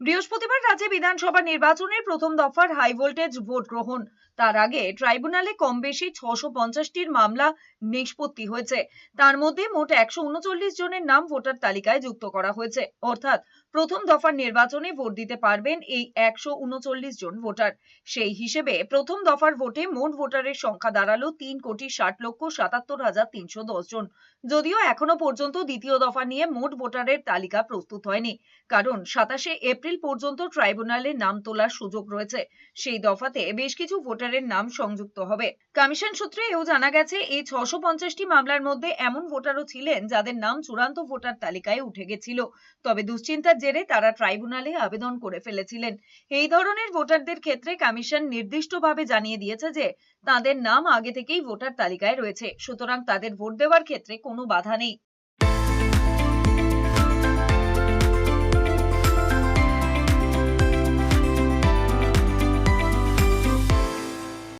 বৃহস্পতিবার রাজ্যে বিধানসভা নির্বাচনের প্রথম দফার হাই ভোল্টেজ ভোট গ্রহণ। তার আগে ট্রাইব্যুনালে কম বেশি 650টির মামলা নিষ্পত্তি হয়েছে। তার মধ্যে মোট 139 জনের নাম ভোটার তালিকায় যুক্ত করা হয়েছে। অর্থাৎ প্রথম দফার নির্বাচনে ভোট দিতে পারবেন এই 139 জন ভোটার। সেই হিসেবে প্রথম দফার ভোটে মোট ভোটারের সংখ্যা দাঁড়ালো 3,60,77,310 জন। যদিও এখনো পর্যন্ত দ্বিতীয় দফা নিয়ে মোট ভোটারের তালিকা প্রস্তুত হয়নি, কারণ 27শে এপ্রিল পর্যন্ত ট্রাইব্যুনালে নাম তোলার সুযোগ রয়েছে। সেই দফাতে বেশ কিছু ভোটারের নাম সংযুক্ত হবে। কমিশন সূত্রে এও জানা গেছে, এই 650টি মামলার মধ্যে এমন ভোটারও ছিলেন যাদের নাম চূড়ান্ত ভোটার তালিকায় উঠে গেছিল, তবে দুশ্চিন্তার জেরে তারা ট্রাইব্যুনালে আবেদন করে ফেলেছিলেন। এই ধরনের ভোটারদের ক্ষেত্রে কমিশন নির্দিষ্টভাবে জানিয়ে দিয়েছে যে তাদের নাম আগে থেকেই ভোটার তালিকায় রয়েছে, সুতরাং তাদের ভোট দেওয়ার ক্ষেত্রে কোনো বাধা নেই।